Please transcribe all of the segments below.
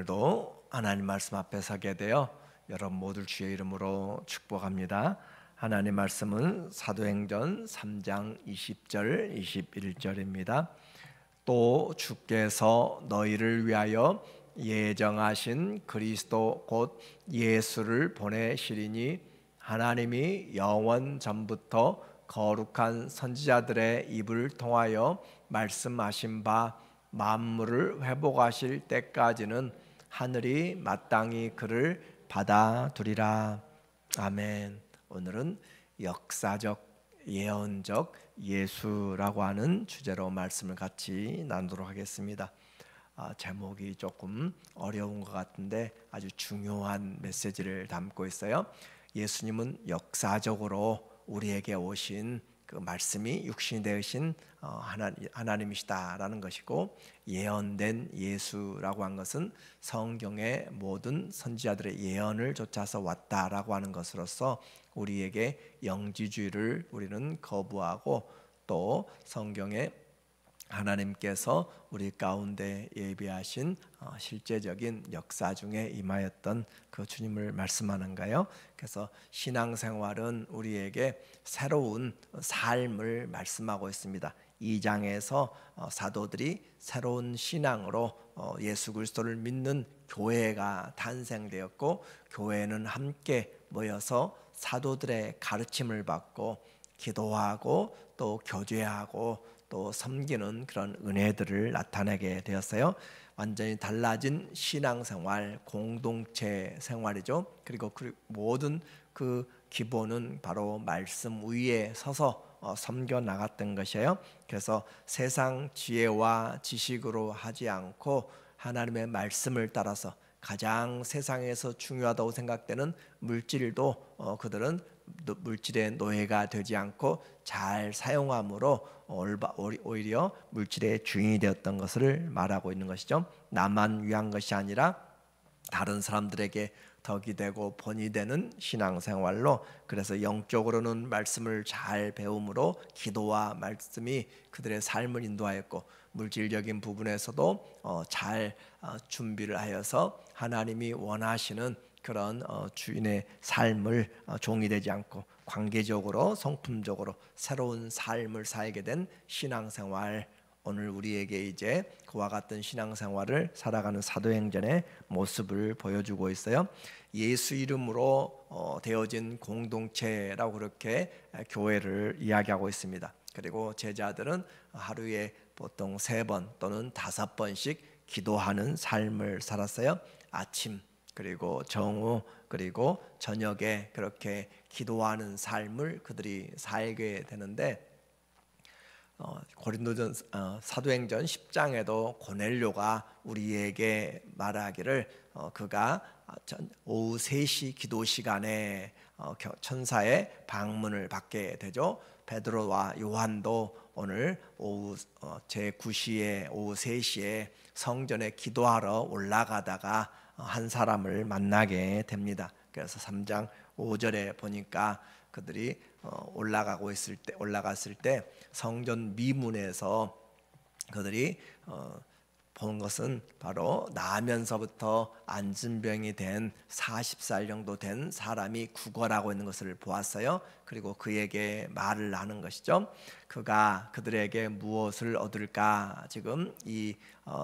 오늘도 하나님 말씀 앞에 서게 되어 여러분 모두 주의 이름으로 축복합니다. 하나님 말씀은 사도행전 3장 20절 21절입니다. 또 주께서 너희를 위하여 예정하신 그리스도 곧 예수를 보내시리니 하나님이 영원 전부터 거룩한 선지자들의 입을 통하여 말씀하신 바 만물을 회복하실 때까지는 하늘이 마땅히 그를 받아두리라. 아멘. 오늘은 역사적 예언적 예수라고 하는 주제로 말씀을 같이 나누도록 하겠습니다. 제목이 조금 어려운 것 같은데 아주 중요한 메시지를 담고 있어요. 예수님은 역사적으로 우리에게 오신 그 말씀이 육신이 되신 하나님이시다라는 것이고, 예언된 예수라고 한 것은 성경의 모든 선지자들의 예언을 좇아서 왔다라고 하는 것으로서 우리에게 영지주의를 우리는 거부하고, 또 성경에 하나님께서 우리 가운데 예비하신 실제적인 역사 중에 임하였던 그 주님을 말씀하는가요? 그래서 신앙생활은 우리에게 새로운 삶을 말씀하고 있습니다. 2장에서 사도들이 새로운 신앙으로 예수 그리스도를 믿는 교회가 탄생되었고, 교회는 함께 모여서 사도들의 가르침을 받고 기도하고 또 교제하고 또 섬기는 그런 은혜들을 나타내게 되었어요. 완전히 달라진 신앙생활, 공동체 생활이죠. 그리고 그 모든 그 기본은 바로 말씀 위에 서서 섬겨 나갔던 것이에요. 그래서 세상 지혜와 지식으로 하지 않고 하나님의 말씀을 따라서 가장 세상에서 중요하다고 생각되는 물질도 그들은 물질의 노예가 되지 않고 잘 사용함으로 오히려 물질의 주인이 되었던 것을 말하고 있는 것이죠. 나만 위한 것이 아니라 다른 사람들에게 덕이 되고 본이 되는 신앙생활로, 그래서 영적으로는 말씀을 잘 배움으로 기도와 말씀이 그들의 삶을 인도하였고, 물질적인 부분에서도 잘 준비를 하여서 하나님이 원하시는 그런 주인의 삶을 종이 되지 않고 관계적으로 성품적으로 새로운 삶을 살게 된 신앙생활, 오늘 우리에게 이제 그와 같은 신앙생활을 살아가는 사도행전의 모습을 보여주고 있어요. 예수 이름으로 되어진 공동체라고 그렇게 교회를 이야기하고 있습니다. 그리고 제자들은 하루에 보통 3번 또는 5번씩 기도하는 삶을 살았어요. 아침 그리고 정오 그리고 저녁에 그렇게 기도하는 삶을 그들이 살게 되는데, 고린도전 사도행전 10장에도 고넬료가 우리에게 말하기를 그가 오후 3시 기도 시간에 천사의 방문을 받게 되죠. 베드로와 요한도 오늘 오후 제9시에 오후 3시에 성전에 기도하러 올라가다가 한 사람을 만나게 됩니다. 그래서 3장 5절에 보니까 그들이 올라갔을 때 성전 미문에서 그들이 본 것은 바로 나면서부터 안진병이 된 40살 정도 된 사람이 구걸하고 있는 것을 보았어요. 그리고 그에게 말을 하는 것이죠. 그가 그들에게 무엇을 얻을까? 지금 이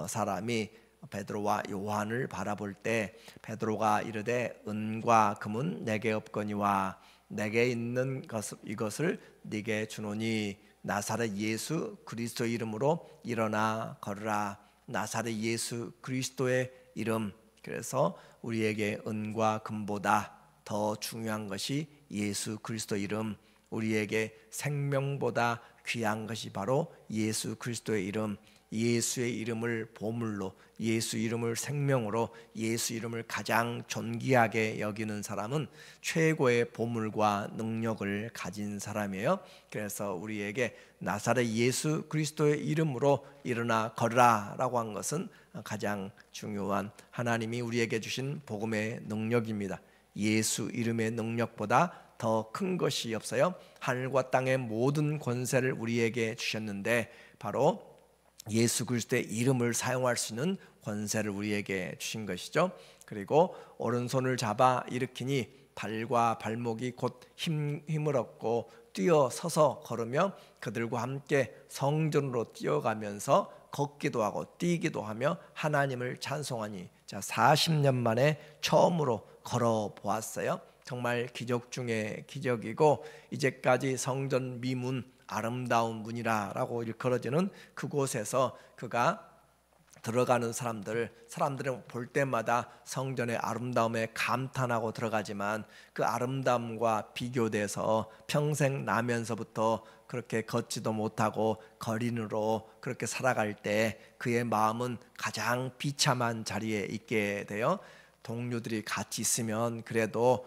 사람이 베드로와 요한을 바라볼 때 베드로가 이르되 은과 금은 내게 없거니와 내게 있는 이것을 네게 주노니 나사렛 예수 그리스도 이름으로 일어나 걸으라. 나사렛 예수 그리스도의 이름. 그래서 우리에게 은과 금보다 더 중요한 것이 예수 그리스도 이름, 우리에게 생명보다 귀한 것이 바로 예수 그리스도의 이름. 예수의 이름을 보물로, 예수 이름을 생명으로, 예수 이름을 가장 존귀하게 여기는 사람은 최고의 보물과 능력을 가진 사람이에요. 그래서 우리에게 나사렛 예수 그리스도의 이름으로 일어나 걸으라 라고 한 것은 가장 중요한 하나님이 우리에게 주신 복음의 능력입니다. 예수 이름의 능력보다 더 큰 것이 없어요. 하늘과 땅의 모든 권세를 우리에게 주셨는데 바로 예수 그리스도의 이름을 사용할 수 있는 권세를 우리에게 주신 것이죠. 그리고 오른손을 잡아 일으키니 발과 발목이 곧 힘을 얻고 뛰어서서 걸으며 그들과 함께 성전으로 뛰어가면서 걷기도 하고 뛰기도 하며 하나님을 찬송하니. 자, 40년 만에 처음으로 걸어 보았어요. 정말 기적 중에 기적이고, 이제까지 성전 미문 아름다운 문이라고 일컬어지는 그곳에서 그가 들어가는 사람들은 볼 때마다 성전의 아름다움에 감탄하고 들어가지만 그 아름다움과 비교돼서 평생 나면서부터 그렇게 걷지도 못하고 거린으로 그렇게 살아갈 때 그의 마음은 가장 비참한 자리에 있게 돼요. 동료들이 같이 있으면 그래도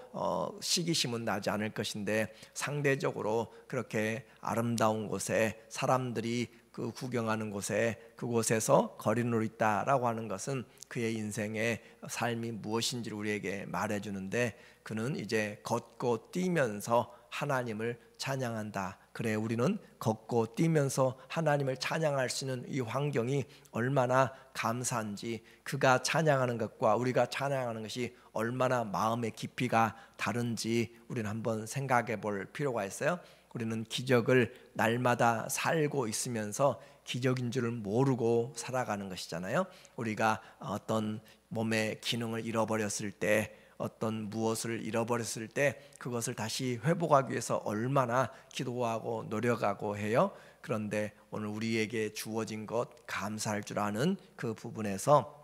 시기심은 나지 않을 것인데, 상대적으로 그렇게 아름다운 곳에 사람들이 그 구경하는 곳에, 그곳에서 거린으로 있다라고 하는 것은 그의 인생의 삶이 무엇인지를 우리에게 말해주는데, 그는 이제 걷고 뛰면서 하나님을 찬양한다. 그래, 우리는 걷고 뛰면서 하나님을 찬양할 수 있는 이 환경이 얼마나 감사한지, 그가 찬양하는 것과 우리가 찬양하는 것이 얼마나 마음의 깊이가 다른지 우리는 한번 생각해 볼 필요가 있어요. 우리는 기적을 날마다 살고 있으면서 기적인 줄을 모르고 살아가는 것이잖아요. 우리가 어떤 몸의 기능을 잃어버렸을 때, 어떤 무엇을 잃어버렸을 때 그것을 다시 회복하기 위해서 얼마나 기도하고 노력하고 해요. 그런데 오늘 우리에게 주어진 것, 감사할 줄 아는 그 부분에서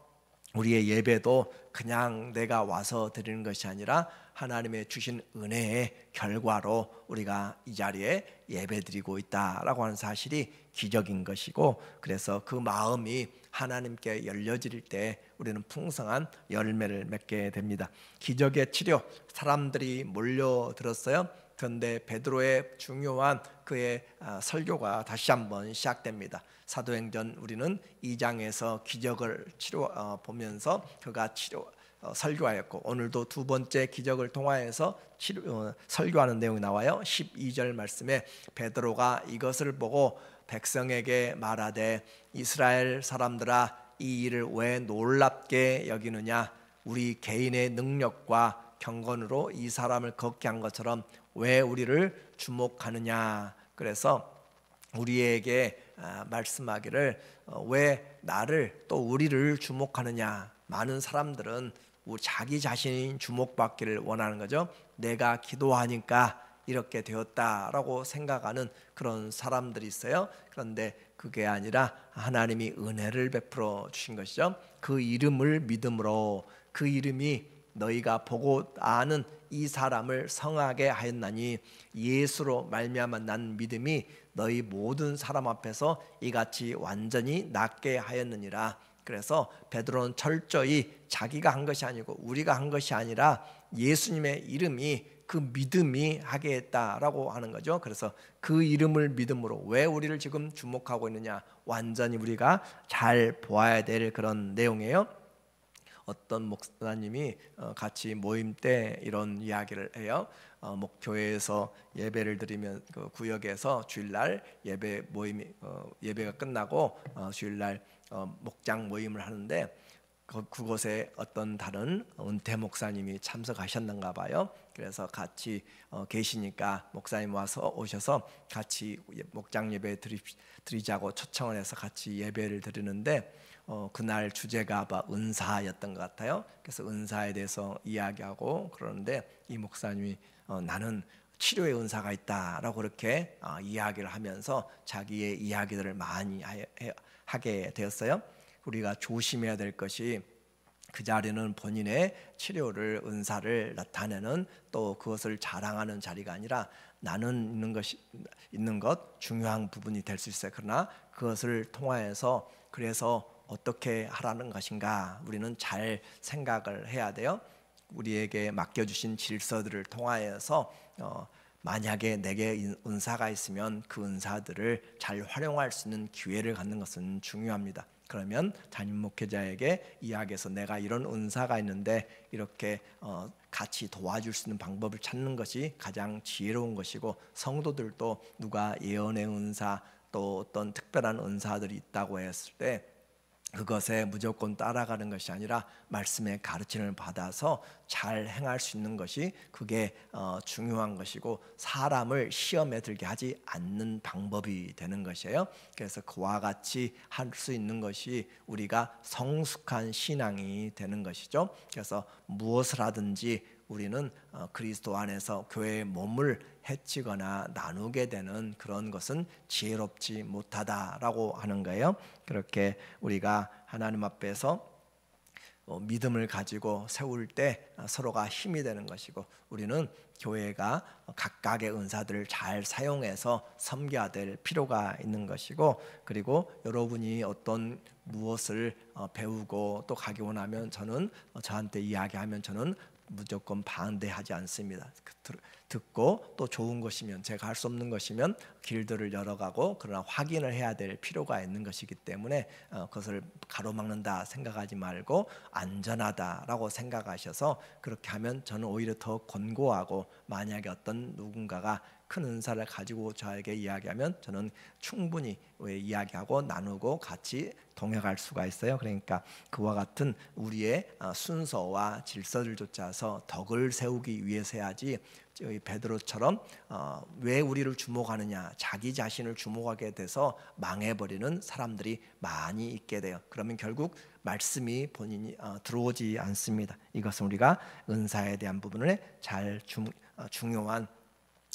우리의 예배도 그냥 내가 와서 드리는 것이 아니라 하나님의 주신 은혜의 결과로 우리가 이 자리에 예배드리고 있다라고 하는 사실이 기적인 것이고, 그래서 그 마음이 하나님께 열려질 때 우리는 풍성한 열매를 맺게 됩니다. 기적의 치료, 사람들이 몰려들었어요. 그런데 베드로의 중요한 그의 설교가 다시 한번 시작됩니다. 사도행전 우리는 2장에서 기적을 보면서 그가 설교하였고, 오늘도 두 번째 기적을 통하여서 설교하는 내용이 나와요. 12절 말씀에 베드로가 이것을 보고 백성에게 말하되, 이스라엘 사람들아, 이 일을 왜 놀랍게 여기느냐? 우리 개인의 능력과 경건으로 이 사람을 걷게 한 것처럼 왜 우리를 주목하느냐? 그래서 우리에게 말씀하기를, 왜 나를 또 우리를 주목하느냐? 많은 사람들은 자기 자신이 주목받기를 원하는 거죠. 내가 기도하니까 이렇게 되었다라고 생각하는 그런 사람들이 있어요. 그런데 그게 아니라 하나님이 은혜를 베풀어 주신 것이죠. 그 이름을 믿음으로, 그 이름이 너희가 보고 아는 이 사람을 성하게 하였나니 예수로 말미암아 난 믿음이 너희 모든 사람 앞에서 이같이 완전히 낫게 하였느니라. 그래서 베드로는 철저히 자기가 한 것이 아니고 우리가 한 것이 아니라 예수님의 이름이, 그 믿음이 하게 했다라고 하는 거죠. 그래서 그 이름을 믿음으로, 왜 우리를 지금 주목하고 있느냐? 완전히 우리가 잘 보아야 될 그런 내용이에요. 어떤 목사님이 같이 모임 때 이런 이야기를 해요. 교회에서 예배를 드리면 그 구역에서 주일날 예배 모임이 예배가 끝나고 주일날 목장 모임을 하는데, 그곳에 어떤 다른 은퇴 목사님이 참석하셨는가 봐요. 그래서 같이 계시니까 목사님 오셔서 같이 목장 예배 드리자고 초청을 해서 같이 예배를 드리는데, 그날 주제가 은사였던 것 같아요. 그래서 은사에 대해서 이야기하고 그러는데, 이 목사님이 나는 치료의 은사가 있다라고 그렇게 이야기를 하면서 자기의 이야기들을 많이 하게 되었어요. 우리가 조심해야 될 것이, 그 자리는 본인의 치료를, 은사를 나타내는, 또 그것을 자랑하는 자리가 아니라 나는 있는 것 중요한 부분이 될 수 있어요. 그러나 그것을 통하여서 그래서 어떻게 하라는 것인가 우리는 잘 생각을 해야 돼요. 우리에게 맡겨주신 질서들을 통하여서 만약에 내게 은사가 있으면 그 은사들을 잘 활용할 수 있는 기회를 갖는 것은 중요합니다. 그러면 담임 목회자에게 이야기해서 내가 이런 은사가 있는데 이렇게 같이 도와줄 수 있는 방법을 찾는 것이 가장 지혜로운 것이고, 성도들도 누가 예언의 은사, 또 어떤 특별한 은사들이 있다고 했을 때 그것에 무조건 따라가는 것이 아니라 말씀의 가르침을 받아서 잘 행할 수 있는 것이 그게 중요한 것이고, 사람을 시험에 들게 하지 않는 방법이 되는 것이에요. 그래서 그와 같이 할 수 있는 것이 우리가 성숙한 신앙이 되는 것이죠. 그래서 무엇을 하든지 우리는 그리스도 안에서 교회의 몸을 해치거나 나누게 되는 그런 것은 지혜롭지 못하다라고 하는 거예요. 그렇게 우리가 하나님 앞에서 믿음을 가지고 세울 때 서로가 힘이 되는 것이고, 우리는 교회가 각각의 은사들을 잘 사용해서 섬겨야 될 필요가 있는 것이고, 그리고 여러분이 어떤 무엇을 배우고 또 가기 원하면 저는 저한테 이야기하면 저는 무조건 반대하지 않습니다. 듣고 또 좋은 것이면, 제가 할 수 없는 것이면 길들을 열어가고, 그러나 확인을 해야 될 필요가 있는 것이기 때문에 그것을 가로막는다 생각하지 말고 안전하다라고 생각하셔서 그렇게 하면 저는 오히려 더 권고하고, 만약에 어떤 누군가가 큰 은사를 가지고 저에게 이야기하면 저는 충분히 이야기하고 나누고 같이 동행할 수가 있어요. 그러니까 그와 같은 우리의 순서와 질서를 좇아서 덕을 세우기 위해서 해야지, 베드로처럼 왜 우리를 주목하느냐, 자기 자신을 주목하게 돼서 망해버리는 사람들이 많이 있게 돼요. 그러면 결국 말씀이 본인이 들어오지 않습니다. 이것은 우리가 은사에 대한 부분을 잘 중요한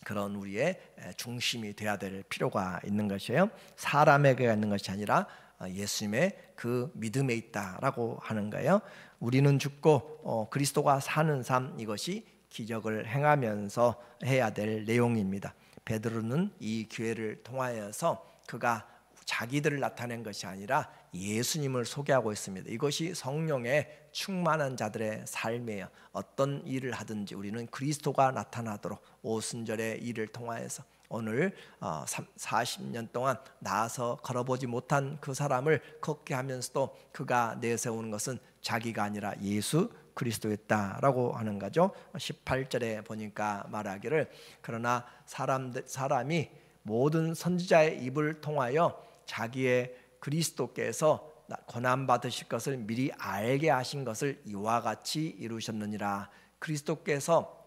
그런 우리의 중심이 되어야 될 필요가 있는 것이에요. 사람에게 있는 것이 아니라 예수님의 그 믿음에 있다라고 하는 거예요. 우리는 죽고 그리스도가 사는 삶, 이것이 기적을 행하면서 해야 될 내용입니다. 베드로는 이 기회를 통하여서 그가 자기들을 나타낸 것이 아니라 예수님을 소개하고 있습니다. 이것이 성령의 충만한 자들의 삶이에요. 어떤 일을 하든지 우리는 그리스도가 나타나도록 오순절의 일을 통하여서, 오늘 40년 동안 나아서 걸어보지 못한 그 사람을 걷게 하면서도 그가 내세우는 것은 자기가 아니라 예수 그리스도였다라고 하는 거죠. 18절에 보니까 말하기를, 그러나 사람이 모든 선지자의 입을 통하여 자기의 그리스도께서 고난 받으실 것을 미리 알게 하신 것을 이와 같이 이루셨느니라. 그리스도께서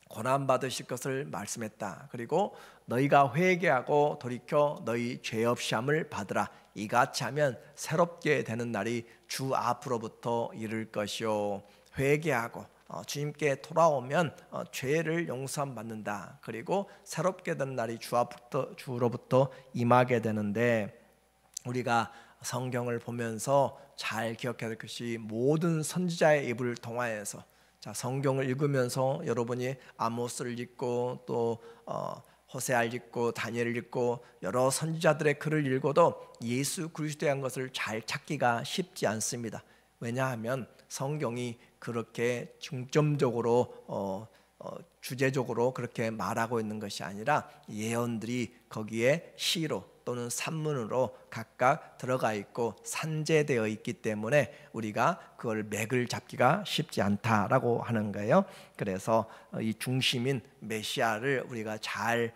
고난 받으실 것을 말씀했다. 그리고 너희가 회개하고 돌이켜 너희 죄 없이 함을 받으라. 이같이 하면 새롭게 되는 날이 주 앞으로부터 이를 것이요. 회개하고 주님께 돌아오면 죄를 용서함 받는다. 그리고 새롭게 되는 날이 주로부터 임하게 되는데, 우리가 성경을 보면서 잘 기억해야 될 것이, 모든 선지자의 입을 통하여서, 성경을 읽으면서 여러분이 아모스를 읽고 또 호세아를 읽고 다니엘을 읽고 여러 선지자들의 글을 읽어도 예수 그리스도에 대한 것을 잘 찾기가 쉽지 않습니다. 왜냐하면 성경이 그렇게 중점적으로 주제적으로 그렇게 말하고 있는 것이 아니라 예언들이 거기에 시로 또는 산문으로 각각 들어가 있고 산재되어 있기 때문에 우리가 그걸 맥을 잡기가 쉽지 않다라고 하는 거예요. 그래서 이 중심인 메시아를 우리가 잘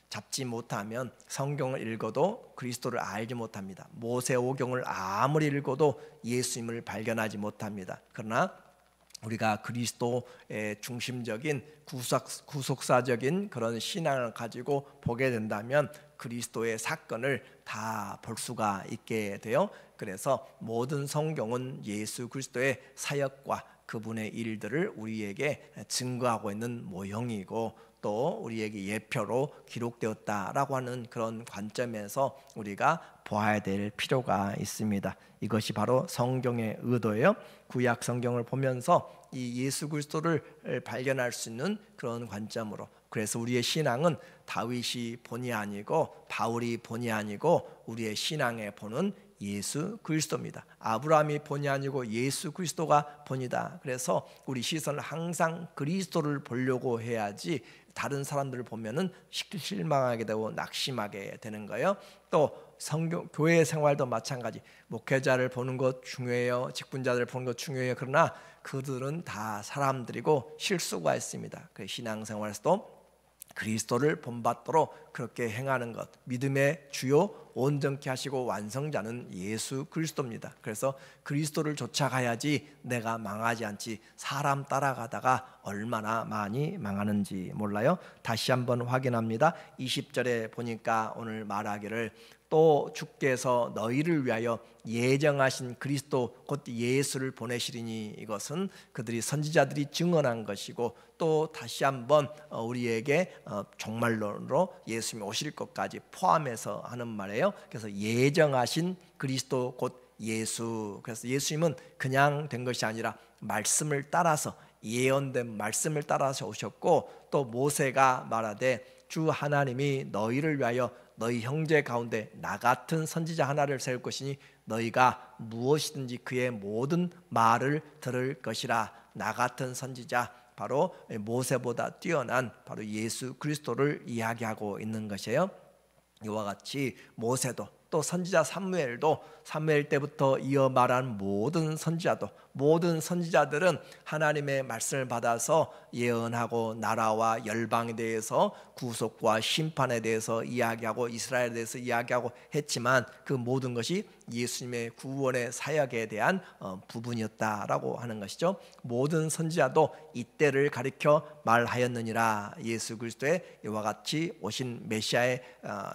잡지 못하면 성경을 읽어도 그리스도를 알지 못합니다. 모세오경을 아무리 읽어도 예수님을 발견하지 못합니다. 그러나 우리가 그리스도의 중심적인 구속사적인 그런 신앙을 가지고 보게 된다면 그리스도의 사건을 다 볼 수가 있게 돼요. 그래서 모든 성경은 예수 그리스도의 사역과 그분의 일들을 우리에게 증거하고 있는 모형이고, 또 우리에게 예표로 기록되었다라고 하는 그런 관점에서 우리가 보아야 될 필요가 있습니다. 이것이 바로 성경의 의도예요. 구약 성경을 보면서 이 예수 그리스도를 발견할 수 있는 그런 관점으로, 그래서 우리의 신앙은 다윗이 본이 아니고 바울이 본이 아니고 우리의 신앙의 본은 예수 그리스도입니다. 아브라함이 본이 아니고 예수 그리스도가 본이다. 그래서 우리 시선을 항상 그리스도를 보려고 해야지 다른 사람들을 보면은 실망하게 되고 낙심하게 되는 거예요. 또 성경 교회 생활도 마찬가지. 목회자를 보는 것 중요해요. 직분자들을 보는 것 중요해요. 그러나 그들은 다 사람들이고 실수가 있습니다. 그 신앙생활에서도 그리스도를 본받도록 그렇게 행하는 것, 믿음의 주요 온전케 하시고 완성자는 예수 그리스도입니다. 그래서 그리스도를 쫓아가야지 내가 망하지 않지, 사람 따라가다가 얼마나 많이 망하는지 몰라요. 다시 한번 확인합니다. 20절에 보니까 오늘 말하기를 또 주께서 너희를 위하여 예정하신 그리스도 곧 예수를 보내시리니, 이것은 그들이 선지자들이 증언한 것이고 또 다시 한번 우리에게 종말론으로 예수님이 오실 것까지 포함해서 하는 말이에요. 그래서 예정하신 그리스도 곧 예수, 그래서 예수님은 그냥 된 것이 아니라 말씀을 따라서, 예언된 말씀을 따라서 오셨고, 또 모세가 말하되 주 하나님이 너희를 위하여 너희 형제 가운데 나 같은 선지자 하나를 세울 것이니 너희가 무엇이든지 그의 모든 말을 들을 것이라. 나 같은 선지자, 바로 모세보다 뛰어난 바로 예수 그리스도를 이야기하고 있는 것이에요. 이와 같이 모세도 또 선지자 사무엘 때부터 이어 말한 모든 선지자도, 모든 선지자들은 하나님의 말씀을 받아서 예언하고 나라와 열방에 대해서 구속과 심판에 대해서 이야기하고 이스라엘에 대해서 이야기하고 했지만 그 모든 것이 예수님의 구원의 사역에 대한 부분이었다라고 하는 것이죠. 모든 선지자도 이때를 가리켜 말하였느니라. 예수 그리스도의 이와 같이 오신 메시아의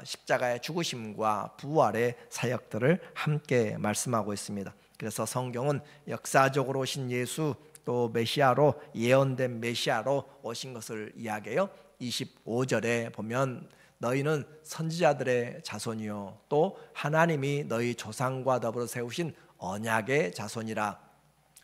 십자가의 죽으심과 부활의 사역들을 함께 말씀하고 있습니다. 그래서 성경은 역사적으로 오신 예수, 또 메시아로, 예언된 메시아로 오신 것을 이야기해요. 25절에 보면 너희는 선지자들의 자손이요 또 하나님이 너희 조상과 더불어 세우신 언약의 자손이라.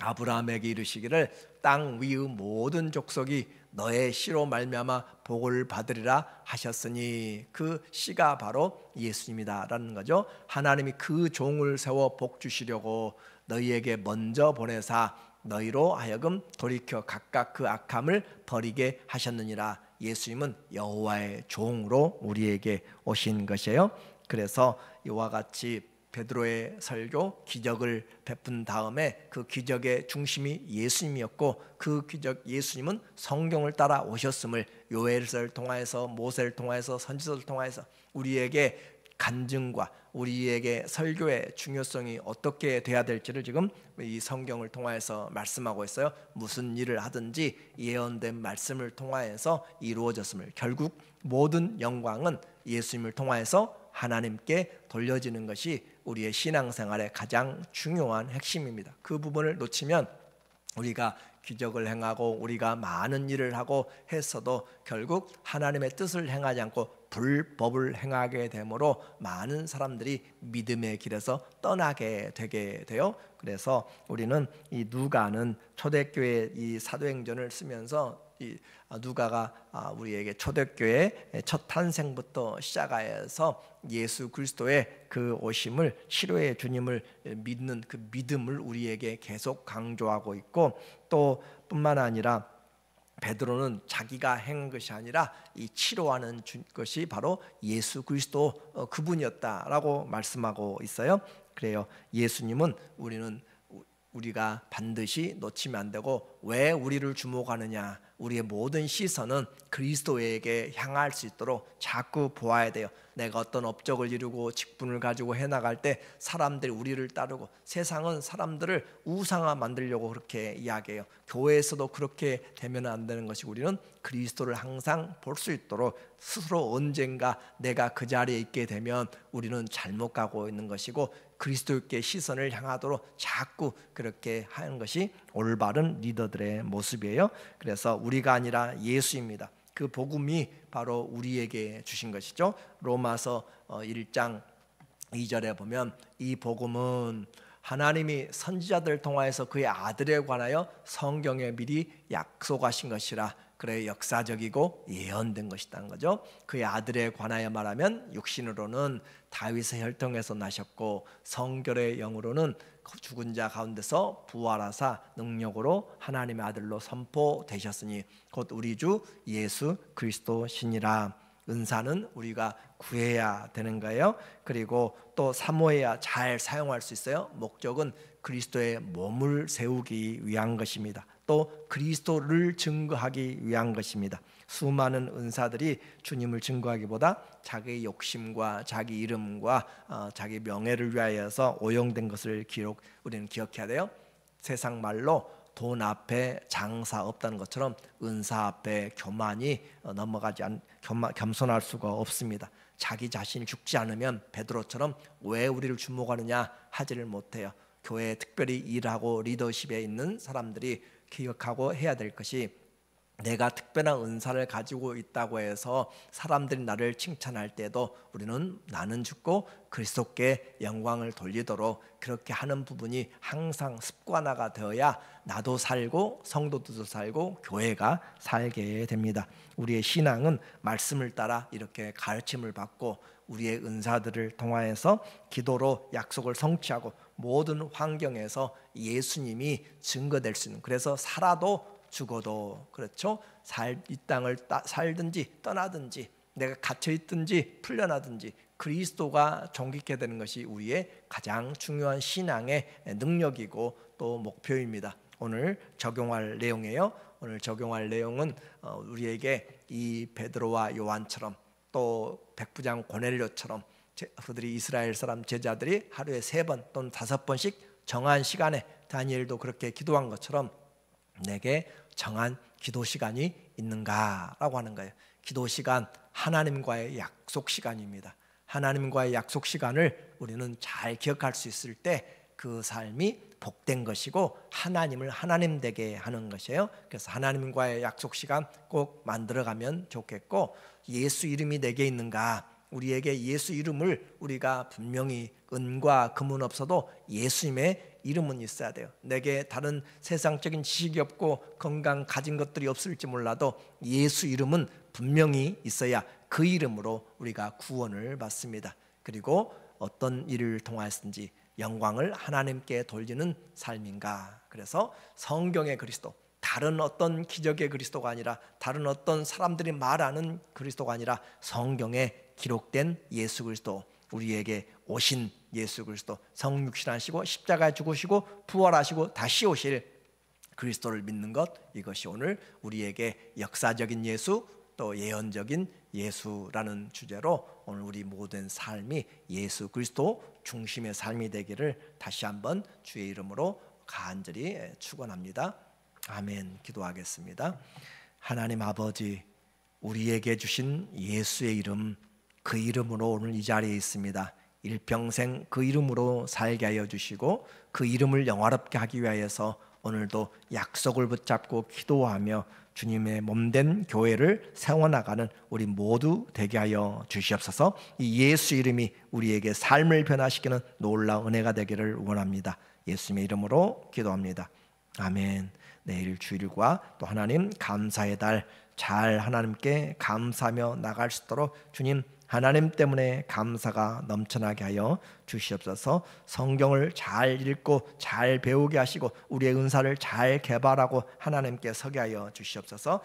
아브라함에게 이르시기를 땅 위의 모든 족속이 너의 씨로 말미암아 복을 받으리라 하셨으니, 그 씨가 바로 예수님이다라는 거죠. 하나님이 그 종을 세워 복 주시려고 너희에게 먼저 보내사 너희로 하여금 돌이켜 각각 그 악함을 버리게 하셨느니라. 예수님은 여호와의 종으로 우리에게 오신 것이에요. 그래서 이와 같이 베드로의 설교, 기적을 베푼 다음에 그 기적의 중심이 예수님이었고, 그 기적 예수님은 성경을 따라 오셨음을 요엘서를 통하여서, 모세를 통하여서, 선지서를 통하여서 우리에게 간증과 우리에게 설교의 중요성이 어떻게 돼야 될지를 지금 이 성경을 통하여서 말씀하고 있어요. 무슨 일을 하든지 예언된 말씀을 통하여서 이루어졌음을, 결국 모든 영광은 예수님을 통하여서 하나님께 돌려지는 것이 우리의 신앙생활의 가장 중요한 핵심입니다. 그 부분을 놓치면 우리가 기적을 행하고 우리가 많은 일을 하고 했어도 결국 하나님의 뜻을 행하지 않고 불법을 행하게 되므로 많은 사람들이 믿음의 길에서 떠나게 되게 돼요. 그래서 우리는 이 누가는 초대교회 이 사도행전을 쓰면서 이 누가가 우리에게 초대교회 첫 탄생부터 시작하여서 예수 그리스도의 그 오심을, 치료의 주님을 믿는 그 믿음을 우리에게 계속 강조하고 있고, 또 뿐만 아니라 베드로는 자기가 행한 것이 아니라 이 치료하는 것이 바로 예수 그리스도 그분이었다라고 말씀하고 있어요. 그래요. 예수님은 우리가 반드시 놓치면 안 되고, 왜 우리를 주목하느냐? 우리의 모든 시선은 그리스도에게 향할 수 있도록 자꾸 보아야 돼요. 내가 어떤 업적을 이루고 직분을 가지고 해나갈 때 사람들이 우리를 따르고, 세상은 사람들을 우상화 만들려고 그렇게 이야기해요. 교회에서도 그렇게 되면 안 되는 것이, 우리는 그리스도를 항상 볼 수 있도록 스스로 언젠가 내가 그 자리에 있게 되면 우리는 잘못 가고 있는 것이고, 그리스도께 시선을 향하도록 자꾸 그렇게 하는 것이 올바른 리더들의 모습이에요. 그래서 우리가 아니라 예수입니다. 그 복음이 바로 우리에게 주신 것이죠. 로마서 1장 2절에 보면 이 복음은 하나님이 선지자들 통하여서 그의 아들에 관하여 성경에 미리 약속하신 것이라. 그래 역사적이고 예언된 것이라는 거죠. 그의 아들에 관하여 말하면 육신으로는 다윗의 혈통에서 나셨고, 성결의 영으로는 죽은 자 가운데서 부활하사 능력으로 하나님의 아들로 선포되셨으니 곧 우리 주 예수 그리스도시니라. 은사는 우리가 구해야 되는 거예요. 그리고 또 사모해야 잘 사용할 수 있어요. 목적은 그리스도의 몸을 세우기 위한 것입니다. 또 그리스도를 증거하기 위한 것입니다. 수많은 은사들이 주님을 증거하기보다 자기의 욕심과 자기 이름과 자기 명예를 위하여서 오용된 것을 우리는 기억해야 돼요. 세상 말로 돈 앞에 장사 없다는 것처럼 은사 앞에 교만이 겸손할 수가 없습니다. 자기 자신이 죽지 않으면 베드로처럼 왜 우리를 주목하느냐 하지를 못해요. 교회에 특별히 일하고 리더십에 있는 사람들이 기억하고 해야 될 것이, 내가 특별한 은사를 가지고 있다고 해서 사람들이 나를 칭찬할 때도 우리는 나는 죽고 그리스도께 영광을 돌리도록 그렇게 하는 부분이 항상 습관화가 되어야 나도 살고 성도들도 살고 교회가 살게 됩니다. 우리의 신앙은 말씀을 따라 이렇게 가르침을 받고 우리의 은사들을 통하여서 기도로 약속을 성취하고 모든 환경에서 예수님이 증거될 수 있는, 그래서 살아도 죽어도, 그렇죠? 이 땅을 살든지 떠나든지 내가 갇혀 있든지 풀려나든지 그리스도가 존귀케 되는 것이 우리의 가장 중요한 신앙의 능력이고 또 목표입니다. 오늘 적용할 내용이에요. 오늘 적용할 내용은 우리에게 이 베드로와 요한처럼 또 백부장 고넬료처럼 그들이 이스라엘 사람 제자들이 하루에 3번 또는 5번씩 정한 시간에 다니엘도 그렇게 기도한 것처럼 내게 정한 기도 시간이 있는가라고 하는 거예요. 기도 시간, 하나님과의 약속 시간입니다. 하나님과의 약속 시간을 우리는 잘 기억할 수 있을 때 그 삶이 복된 것이고 하나님을 하나님 되게 하는 것이에요. 그래서 하나님과의 약속 시간 꼭 만들어가면 좋겠고, 예수 이름이 내게 있는가, 우리에게 예수 이름을 우리가 분명히 은과 금은 없어도 예수님의 이름은 있어야 돼요. 내게 다른 세상적인 지식이 없고 건강 가진 것들이 없을지 몰라도 예수 이름은 분명히 있어야 그 이름으로 우리가 구원을 받습니다. 그리고 어떤 일을 통하였든지 영광을 하나님께 돌리는 삶인가. 그래서 성경의 그리스도, 다른 어떤 기적의 그리스도가 아니라 다른 어떤 사람들이 말하는 그리스도가 아니라 성경에 기록된 예수 그리스도, 우리에게 오신 예수 그리스도, 성육신하시고 십자가에 죽으시고 부활하시고 다시 오실 그리스도를 믿는 것, 이것이 오늘 우리에게 역사적인 예수 또 예언적인 예수라는 주제로 오늘 우리 모든 삶이 예수 그리스도 중심의 삶이 되기를 다시 한번 주의 이름으로 간절히 축원합니다. 아멘. 기도하겠습니다. 하나님 아버지, 우리에게 주신 예수의 이름, 그 이름으로 오늘 이 자리에 있습니다. 일평생 그 이름으로 살게 하여 주시고 그 이름을 영화롭게 하기 위하여서 오늘도 약속을 붙잡고 기도하며 주님의 몸된 교회를 세워나가는 우리 모두 되게 하여 주시옵소서. 이 예수 이름이 우리에게 삶을 변화시키는 놀라운 은혜가 되기를 원합니다. 예수님의 이름으로 기도합니다. 아멘. 내일 주일과 또 하나님 감사의 달 잘 하나님께 감사하며 나갈 수 있도록 주님 하나님 때문에 감사가 넘쳐나게 하여 주시옵소서. 성경을 잘 읽고 잘 배우게 하시고 우리의 은사를 잘 개발하고 하나님께 서게 하여 주시옵소서.